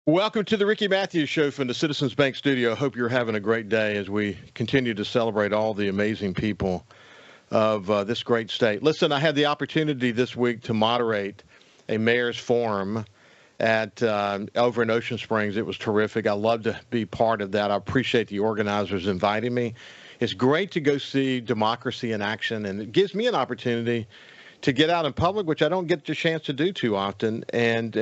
Welcome to the Ricky Matthews Show from the Citizens Bank Studio. Hope you're having a great day as we continue to celebrate all the amazing people of this great state. Listen, I had the opportunity this week to moderate a mayor's forum at over in Ocean Springs. It was terrific. I love to be part of that. I appreciate the organizers inviting me. It's great to go see democracy in action, and it gives me an opportunity to get out in public, which I don't get the chance to do too often, and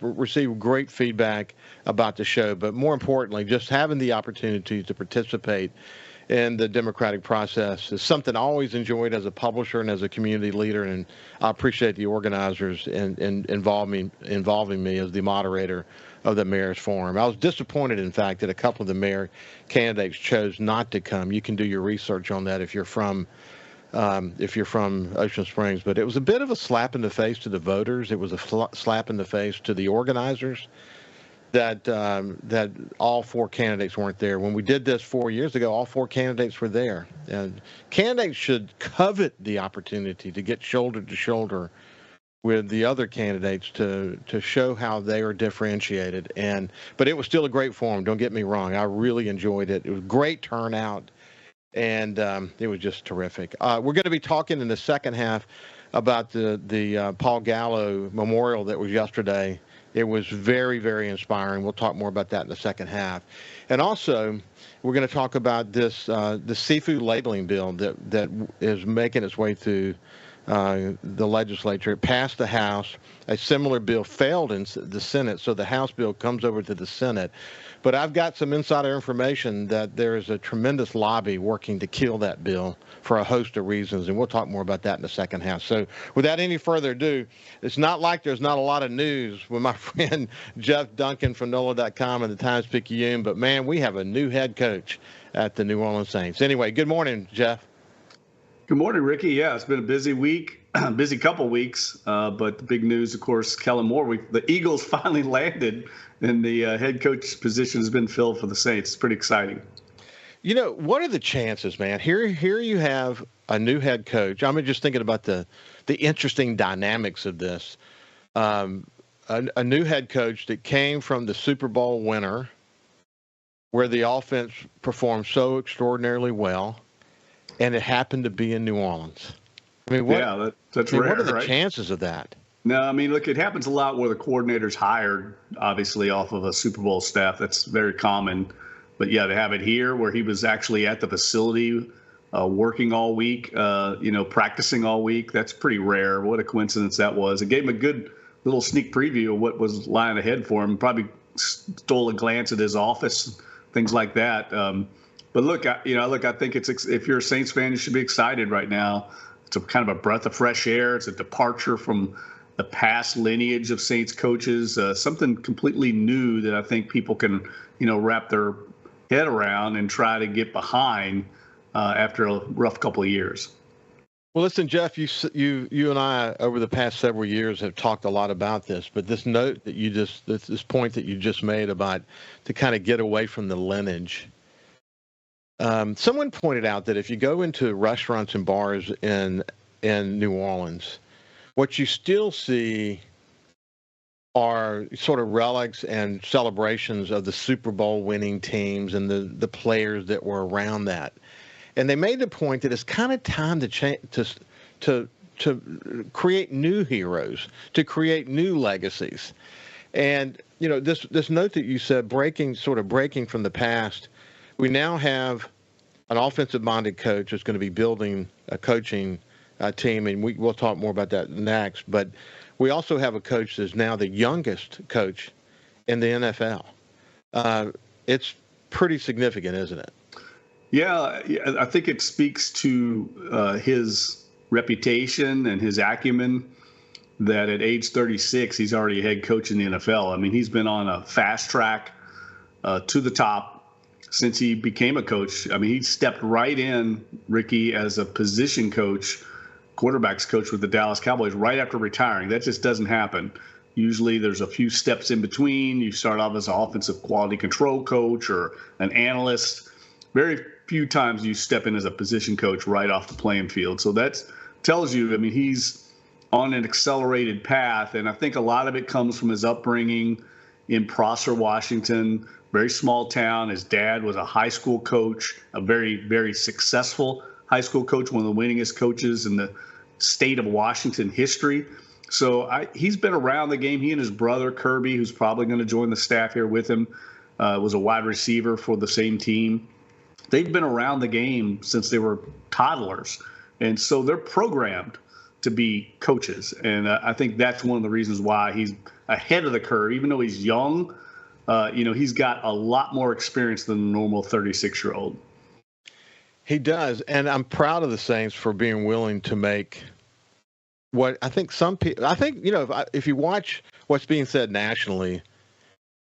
receive great feedback about the show. But more importantly, just having the opportunity to participate in the democratic process is something I always enjoyed as a publisher and as a community leader, and I appreciate the organizers in involving me as the moderator of the mayor's forum. I was disappointed, in fact, that a couple of the mayor candidates chose not to come. You can do your research on that if you're from Ocean Springs, but it was a bit of a slap in the face to the voters. It was a slap in the face to the organizers that all four candidates weren't there. When we did this 4 years ago, all four candidates were there. And candidates should covet the opportunity to get shoulder to shoulder with the other candidates to show how they are differentiated. But it was still a great forum. Don't get me wrong. I really enjoyed it. It was great turnout. And it was just terrific. We're going to be talking in the second half about the Paul Gallo Memorial that was yesterday. It was very, very inspiring. We'll talk more about that in the second half. And also, we're going to talk about this the seafood labeling bill that is making its way through the legislature. It passed the House. A similar bill failed in the Senate, so the House bill comes over to the Senate. But I've got some insider information that there is a tremendous lobby working to kill that bill for a host of reasons, and we'll talk more about that in the second half. So without any further ado, it's not like there's not a lot of news with my friend Jeff Duncan from NOLA.com and the Times Picayune, but man, we have a new head coach at the New Orleans Saints. Anyway, good morning, Jeff. Good morning, Ricky. Yeah, it's been a busy week, busy couple weeks, but the big news, of course, Kellen Moore. The Eagles finally landed, and the head coach position has been filled for the Saints. It's pretty exciting. You know, what are the chances, man? Here you have a new head coach. I'm just thinking about the interesting dynamics of this. A new head coach that came from the Super Bowl winner, where the offense performed so extraordinarily well, and it happened to be in New Orleans. I mean, that's rare, what are the right? chances of that? No, I mean, look, it happens a lot where the coordinator's hired, obviously, off of a Super Bowl staff. That's very common. But, yeah, to have it here where he was actually at the facility working all week, practicing all week, that's pretty rare. What a coincidence that was. It gave him a good little sneak preview of what was lying ahead for him. Probably stole a glance at his office, things like that. But look, I think if you're a Saints fan, you should be excited right now. It's a kind of a breath of fresh air. It's a departure from the past lineage of Saints coaches, something completely new that I think people can, wrap their head around and try to get behind after a rough couple of years. Well, listen, Jeff, you and I over the past several years have talked a lot about this, but this note that this point that you just made about to kind of get away from the lineage. Someone pointed out that if you go into restaurants and bars in New Orleans, what you still see are sort of relics and celebrations of the Super Bowl winning teams and the players that were around that. And they made the point that it's kind of time to create new heroes, to create new legacies. And this note that you said, breaking from the past. We now have an offensive-minded coach that's going to be building a coaching team, and we'll talk more about that next. But we also have a coach that's now the youngest coach in the NFL. It's pretty significant, isn't it? Yeah, I think it speaks to his reputation and his acumen that at age 36, he's already a head coach in the NFL. I mean, he's been on a fast track to the top since he became a coach. I mean, he stepped right in, Ricky, as a position coach, quarterbacks coach with the Dallas Cowboys right after retiring. That just doesn't happen. Usually there's a few steps in between. You start off as an offensive quality control coach or an analyst. Very few times you step in as a position coach right off the playing field. So that tells you, I mean, he's on an accelerated path, and I think a lot of it comes from his upbringing in Prosser, Washington, very small town. His dad was a high school coach, a very, very successful high school coach, one of the winningest coaches in the state of Washington history. So he's been around the game. He and his brother, Kirby, who's probably going to join the staff here with him, was a wide receiver for the same team. They've been around the game since they were toddlers. And so they're programmed to be coaches. And I think that's one of the reasons why he's ahead of the curve. Even though he's young, he's got a lot more experience than a normal 36-year-old. He does. And I'm proud of the Saints for being willing to make what I think some people, if you watch what's being said nationally,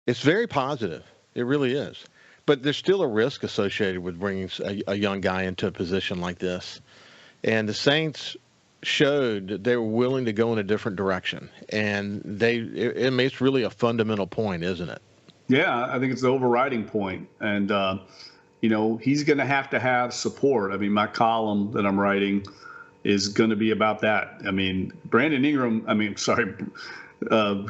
it's very positive. It really is. But there's still a risk associated with bringing a young guy into a position like this. And the Saints showed that they were willing to go in a different direction. And it's really a fundamental point, isn't it? Yeah, I think it's the overriding point. And, he's going to have support. I mean, my column that I'm writing is going to be about that. I mean,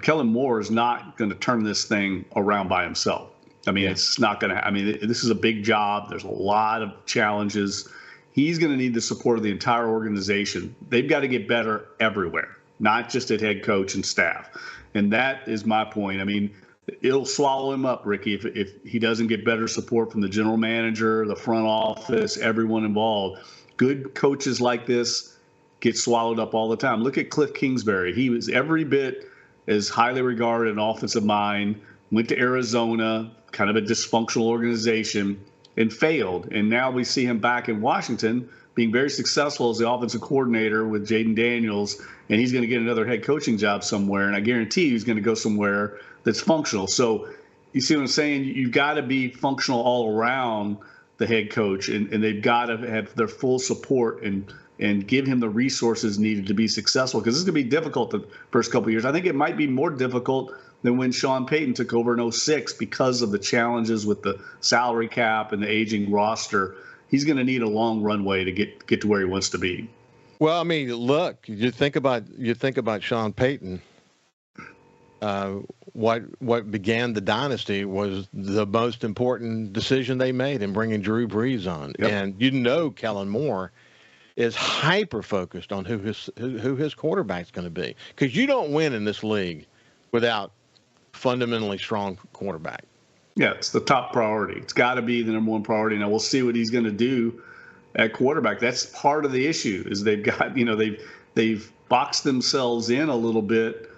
Kellen Moore is not going to turn this thing around by himself. I mean, It's not going to. I mean, this is a big job. There's a lot of challenges. He's going to need the support of the entire organization. They've got to get better everywhere, not just at head coach and staff. And that is my point. I mean, it'll swallow him up, Ricky, if he doesn't get better support from the general manager, the front office, everyone involved. Good coaches like this get swallowed up all the time. Look at Cliff Kingsbury. He was every bit as highly regarded an offensive mind, went to Arizona, kind of a dysfunctional organization, and failed. And now we see him back in Washington being very successful as the offensive coordinator with Jaden Daniels, and he's going to get another head coaching job somewhere. And I guarantee he's going to go somewhere that's functional. So you see what I'm saying? You've got to be functional all around the head coach, and they've got to have their full support and give him the resources needed to be successful, because this is going to be difficult the first couple of years. I think it might be more difficult than when Sean Payton took over in 2006 because of the challenges with the salary cap and the aging roster. He's going to need a long runway to get to where he wants to be. Well, I mean, look, you think about Sean Payton. What began the dynasty was the most important decision they made in bringing Drew Brees on. Yep. And Kellen Moore is hyper focused on who his quarterback's going to be, because you don't win in this league without fundamentally strong quarterback. Yeah, it's the top priority. It's got to be the number one priority. Now we'll see what he's going to do at quarterback. That's part of the issue, is they've got, they've boxed themselves in a little bit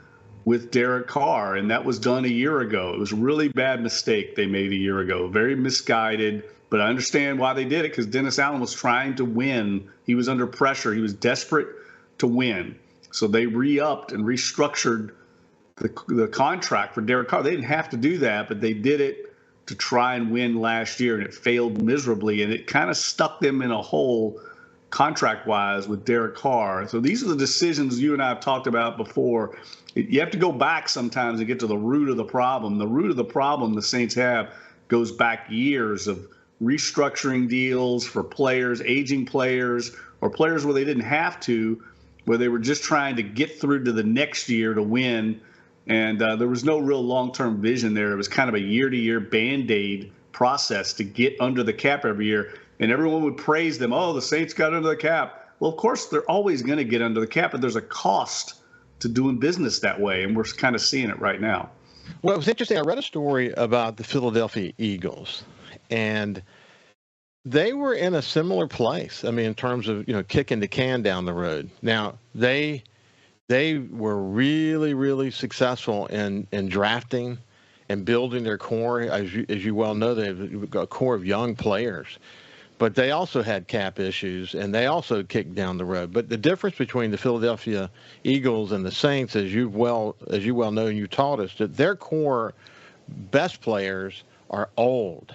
with Derek Carr, and that was done a year ago. It was a really bad mistake they made a year ago, very misguided. But I understand why they did it, because Dennis Allen was trying to win. He was under pressure. He was desperate to win. So they re-upped and restructured the contract for Derek Carr. They didn't have to do that, but they did it to try and win last year, and it failed miserably. And it kind of stuck them in a hole contract-wise with Derek Carr. So these are the decisions you and I have talked about before. You have to go back sometimes and get to the root of the problem. The root of the problem the Saints have goes back years of restructuring deals for players, aging players, or players where they didn't have to, where they were just trying to get through to the next year to win. And there was no real long-term vision there. It was kind of a year-to-year Band-Aid process to get under the cap every year. And everyone would praise them. Oh, the Saints got under the cap. Well, of course, they're always going to get under the cap, but there's a cost to doing business that way, and we're kind of seeing it right now. Well, it was interesting. I read a story about the Philadelphia Eagles, and they were in a similar place. I mean, in terms of, kicking the can down the road. Now, they were really, really successful in drafting and building their core. As you well know, they've got a core of young players. But they also had cap issues, and they also kicked down the road. But the difference between the Philadelphia Eagles and the Saints, as you well know, and you taught us, that their core best players are old.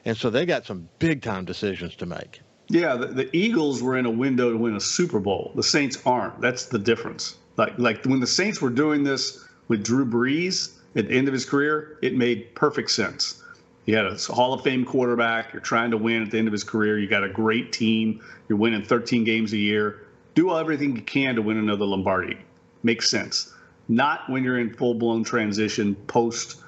And so they got some big-time decisions to make. Yeah, the Eagles were in a window to win a Super Bowl. The Saints aren't. That's the difference. Like when the Saints were doing this with Drew Brees at the end of his career, it made perfect sense. You had a Hall of Fame quarterback. You're trying to win at the end of his career. You got a great team. You're winning 13 games a year. Do everything you can to win another Lombardi. Makes sense. Not when you're in full-blown transition post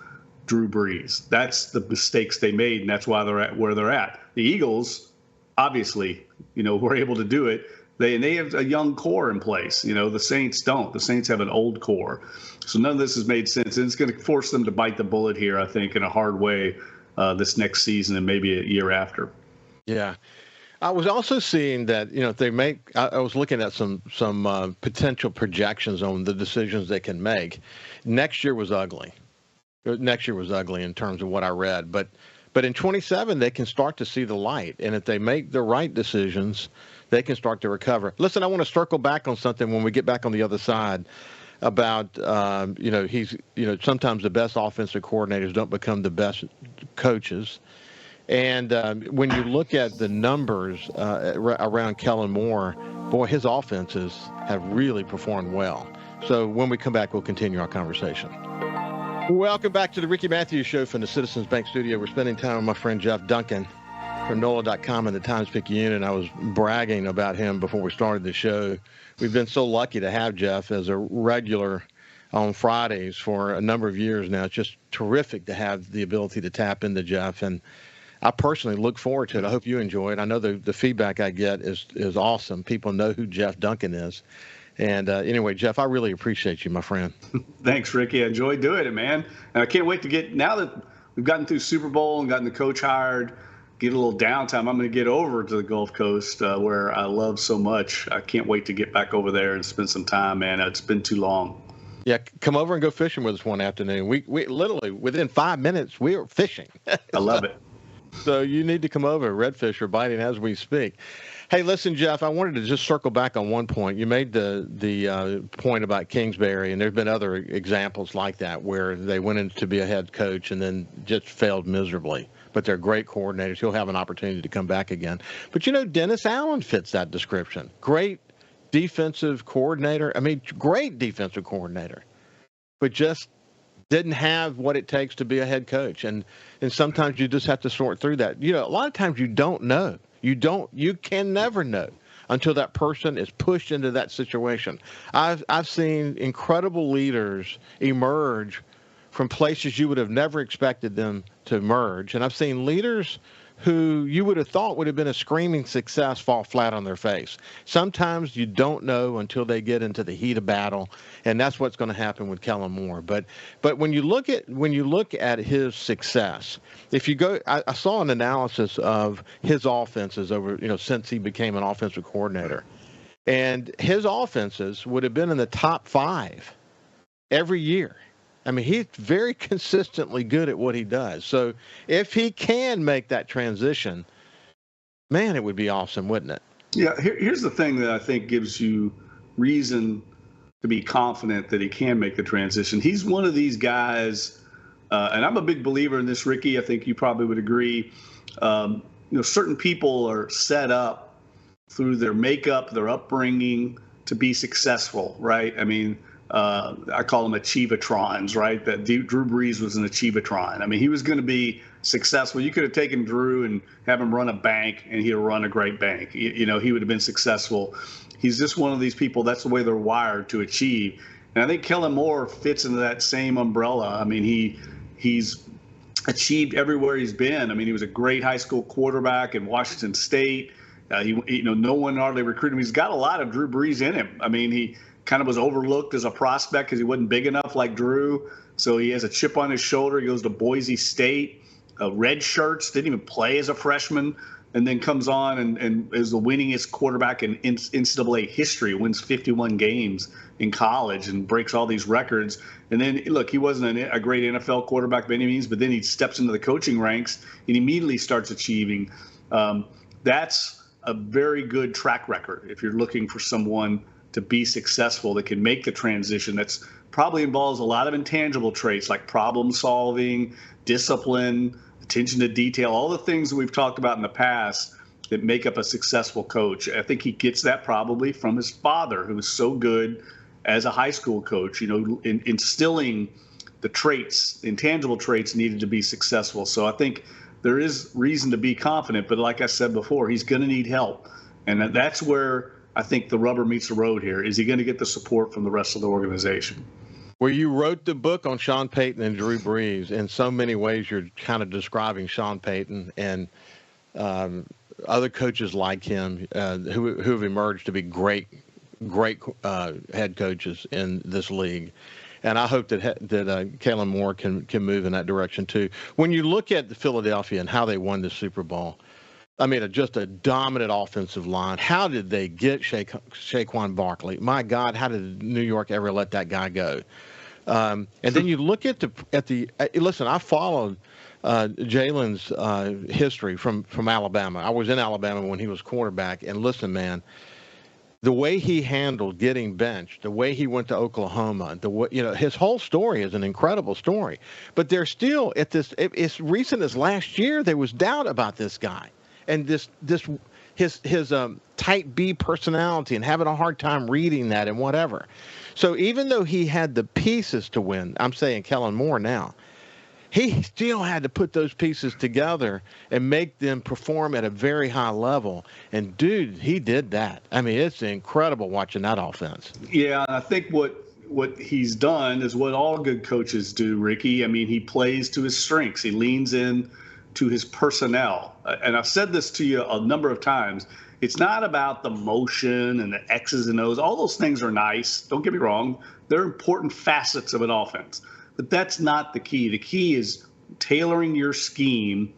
Drew Brees. That's the mistakes they made, and that's why they're at where they're at. The Eagles, obviously, were able to do it. They have a young core in place. The Saints don't. The Saints have an old core. So none of this has made sense. And it's going to force them to bite the bullet here, I think, in a hard way this next season and maybe a year after. Yeah. I was also seeing that, if they make, I was looking at some potential projections on the decisions they can make. Next year was ugly. Next year was ugly in terms of what I read. But in 27, they can start to see the light. And if they make the right decisions, they can start to recover. Listen, I want to circle back on something when we get back on the other side about, sometimes the best offensive coordinators don't become the best coaches. And when you look at the numbers around Kellen Moore, boy, his offenses have really performed well. So when we come back, we'll continue our conversation. Welcome back to the Ricky Matthews Show from the Citizens Bank Studio. We're spending time with my friend Jeff Duncan from NOLA.com and the Times Picayune, and I was bragging about him before we started the show. We've been so lucky to have Jeff as a regular on Fridays for a number of years now. It's just terrific to have the ability to tap into Jeff, and I personally look forward to it. I hope you enjoy it. I know the feedback I get is awesome. People know who Jeff Duncan is. And anyway, Jeff, I really appreciate you, my friend. Thanks, Ricky. I enjoyed doing it, man. And I can't wait to now that we've gotten through Super Bowl and gotten the coach hired, get a little downtime. I'm going to get over to the Gulf Coast where I love so much. I can't wait to get back over there and spend some time, man. It's been too long. Yeah, come over and go fishing with us one afternoon. We literally, within 5 minutes, we were fishing. I love it. So you need to come over. Redfish are biting as we speak. Hey, listen, Jeff, I wanted to just circle back on one point. You made the point about Kingsbury, and there have been other examples like that where they went in to be a head coach and then just failed miserably. But they're great coordinators. He'll have an opportunity to come back again. But, Dennis Allen fits that description. Great defensive coordinator. Great defensive coordinator. But just didn't have what it takes to be a head coach. And sometimes you just have to sort through that. A lot of times you don't know. You can never know until that person is pushed into that situation. I've seen incredible leaders emerge from places you would have never expected them to emerge. And I've seen leaders who you would have thought would have been a screaming success fall flat on their face. Sometimes you don't know until they get into the heat of battle, and that's what's going to happen with Kellen Moore. But when you look at his success, if you go, I saw an analysis of his offenses over since he became an offensive coordinator, and his offenses would have been in the top 5 every year. He's very consistently good at what he does. So if he can make that transition, man, it would be awesome, wouldn't it? Yeah, here's the thing that I think gives you reason to be confident that he can make the transition. He's one of these guys, and I'm a big believer in this, Ricky. I think you probably would agree. Certain people are set up through their makeup, their upbringing to be successful, right? I call them achievatrons, right? That Drew Brees was an achievatron. He was going to be successful. You could have taken Drew and have him run a bank, and he'd run a great bank. He would have been successful. He's just one of these people. That's the way they're wired to achieve. And I think Kellen Moore fits into that same umbrella. He's achieved everywhere he's been. He was a great high school quarterback in Washington State. No one hardly recruited him. He's got a lot of Drew Brees in him. He kind of was overlooked as a prospect because he wasn't big enough like Drew. So he has a chip on his shoulder. He goes to Boise State, red shirts, didn't even play as a freshman, and then comes on and is the winningest quarterback in NCAA history, wins 51 games in college and breaks all these records. And then, look, he wasn't a great NFL quarterback by any means, but then he steps into the coaching ranks and immediately starts achieving. That's a very good track record if you're looking for someone to be successful that can make the transition. That's probably involves a lot of intangible traits like problem solving, discipline, attention to detail, all the things that we've talked about in the past that make up a successful coach. I think he gets that probably from his father, who was so good as a high school coach, instilling the traits, intangible traits needed to be successful. So I think there is reason to be confident, but like I said before, he's going to need help. And that's where I think the rubber meets the road here. Is he going to get the support from the rest of the organization? Well, you wrote the book on Sean Payton and Drew Brees. In so many ways, you're kind of describing Sean Payton and other coaches like him who have emerged to be great head coaches in this league. And I hope that Kellen Moore can move in that direction too. When you look at Philadelphia and how they won the Super Bowl, I mean, just a dominant offensive line. How did they get Saquon Barkley? My God, how did New York ever let that guy go? And then you look at the listen. I followed Jalen's history from Alabama. I was in Alabama when he was quarterback, and listen, man, the way he handled getting benched, the way he went to Oklahoma, his whole story is an incredible story. But there's still as recent as last year, there was doubt about this guy, and his type B personality and having a hard time reading that and whatever. So even though he had the pieces to win, I'm saying Kellen Moore now, he still had to put those pieces together and make them perform at a very high level. And, dude, he did that. I mean, it's incredible watching that offense. Yeah, I think what he's done is what all good coaches do, Ricky. I mean, he plays to his strengths. He leans in to his personnel. And I've said this to you a number of times. It's not about the motion and the X's and O's. All those things are nice. Don't get me wrong. They're important facets of an offense. But that's not the key. The key is tailoring your scheme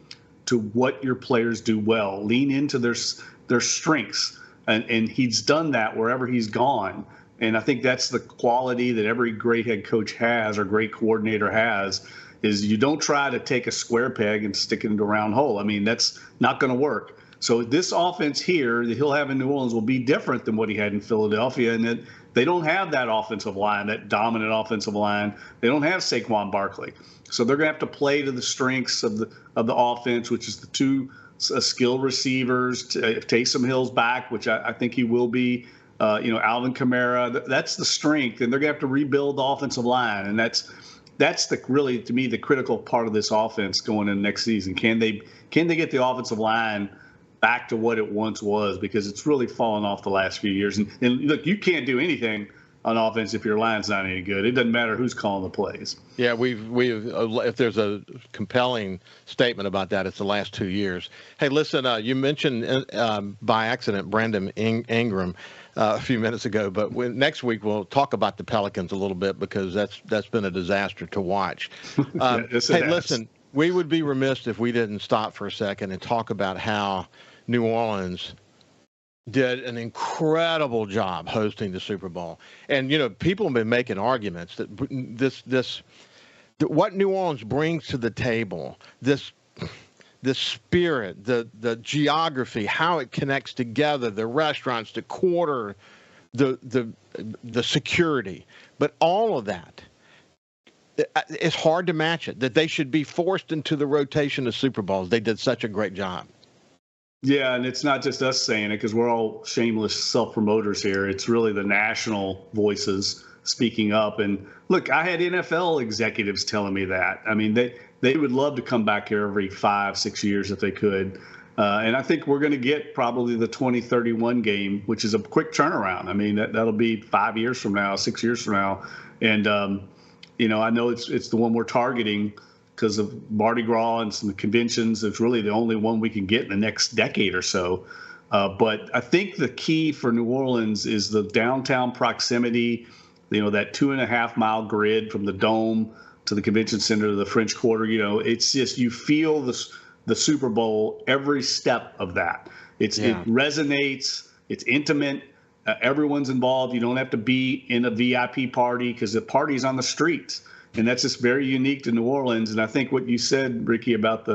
to what your players do well. Lean into their strengths. And he's done that wherever he's gone. And I think that's the quality that every great head coach has or great coordinator has, is you don't try to take a square peg and stick it into a round hole. I mean, that's not going to work. So this offense here that he'll have in New Orleans will be different than what he had in Philadelphia, and that they don't have that offensive line, that dominant offensive line. They don't have Saquon Barkley. So they're going to have to play to the strengths of the offense, which is the two skilled receivers. Taysom Hill's back, which I think he will be. Alvin Kamara. That's the strength, and they're going to have to rebuild the offensive line, and that's really, to me, the critical part of this offense going into next season. Can they get the offensive line back to what it once was, because it's really fallen off the last few years. And look, you can't do anything on offense if your line's not any good. It doesn't matter who's calling the plays. Yeah, we've if there's a compelling statement about that, it's the last 2 years. Hey, listen, you mentioned by accident Brandon Ingram a few minutes ago, but next week we'll talk about the Pelicans a little bit, because that's been a disaster to watch. Hey, listen, we would be remiss if we didn't stop for a second and talk about how New Orleans did an incredible job hosting the Super Bowl. And, people have been making arguments that what New Orleans brings to the table, this spirit, the geography, how it connects together, the restaurants, the quarter, the security, but all of that, it's hard to match it. That they should be forced into the rotation of Super Bowls. They did such a great job. Yeah, and it's not just us saying it, because we're all shameless self-promoters here. It's really the national voices speaking up. And look, I had NFL executives telling me that. I mean, they would love to come back here every 5-6 years if they could. And I think we're going to get probably the 2031 game, which is a quick turnaround. I mean, that'll be 5 years from now, 6 years from now. And, I know it's the one we're targeting because of Mardi Gras and some conventions. It's really the only one we can get in the next decade or so. But I think the key for New Orleans is the downtown proximity, that 2.5 mile grid from the Dome to the convention center to the French Quarter. It's just, you feel the Super Bowl every step of that. It resonates. It's intimate. Everyone's involved. You don't have to be in a VIP party, because the party's on the streets. And that's just very unique to New Orleans. And I think what you said, Ricky, about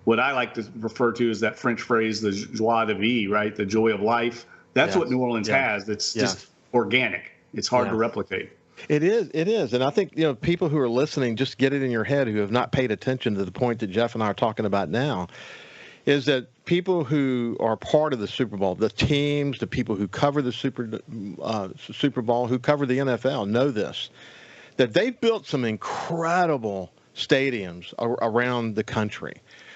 what I like to refer to as that French phrase, the joie de vivre, right? The joy of life. That's what New Orleans has. It's just organic. It's hard to replicate. It is. And I think, people who are listening, just get it in your head, who have not paid attention to the point that Jeff and I are talking about now, is that people who are part of the Super Bowl, the teams, the people who cover the Super Bowl, who cover the NFL, know this, that they've built some incredible stadiums around the country.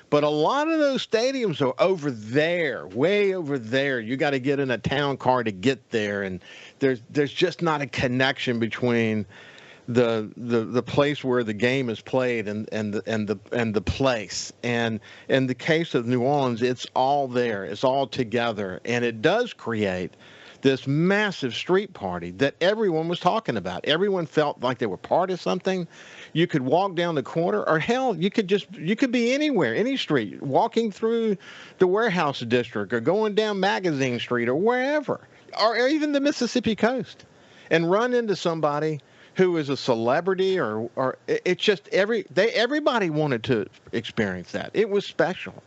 But a lot of those stadiums are over there, way over there. You got to get in a town car to get there. And there's just not a connection between the place where the game is played and the place. And in the case of New Orleans, it's all there. It's all together, and it does create this massive street party that everyone was talking about. Everyone felt like they were part of something. You could walk down the corner, or hell, you could be anywhere, any street, walking through the warehouse district or going down Magazine Street or wherever, or even the Mississippi coast, and run into somebody who is a celebrity, or it's just everybody wanted to experience that. It was special.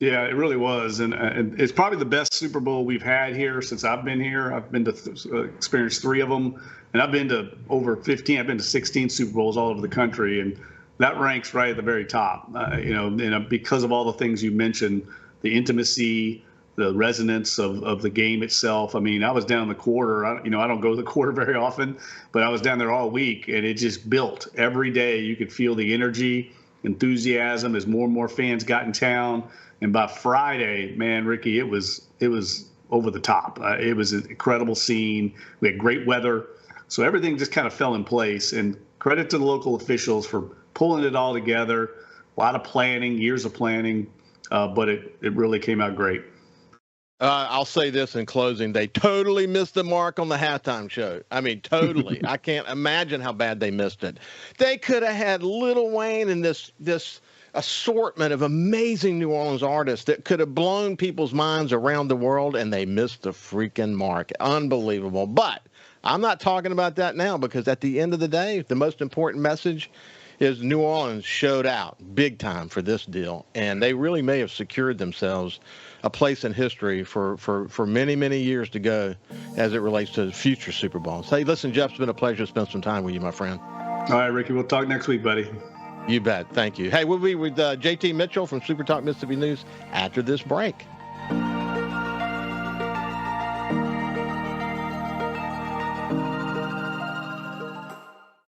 Yeah, it really was, and it's probably the best Super Bowl we've had here since I've been here. I've been to experience 3 of them, and I've been to over 15. I've been to 16 Super Bowls all over the country, and that ranks right at the very top. Because of all the things you mentioned, the intimacy, the resonance of the game itself. I mean, I was down in the quarter. I don't go to the quarter very often, but I was down there all week, and it just built every day. You could feel the energy, enthusiasm as more and more fans got in town. And by Friday, man, Ricky, it was over the top. It was an incredible scene. We had great weather, so everything just kind of fell in place. And credit to the local officials for pulling it all together. A lot of planning, years of planning, but it really came out great. I'll say this in closing: they totally missed the mark on the halftime show. I mean, totally. I can't imagine how bad they missed it. They could have had Lil Wayne and this assortment of amazing New Orleans artists that could have blown people's minds around the world, and they missed the freaking mark. Unbelievable. But I'm not talking about that now, because at the end of the day, the most important message is New Orleans showed out big time for this deal, and they really may have secured themselves a place in history for many, many years to go as it relates to future Super Bowls. Hey, listen, Jeff, it's been a pleasure to spend some time with you, my friend. All right, Ricky, we'll talk next week, buddy. You bet. Thank you. Hey, we'll be with JT Mitchell from SuperTalk Mississippi News after this break.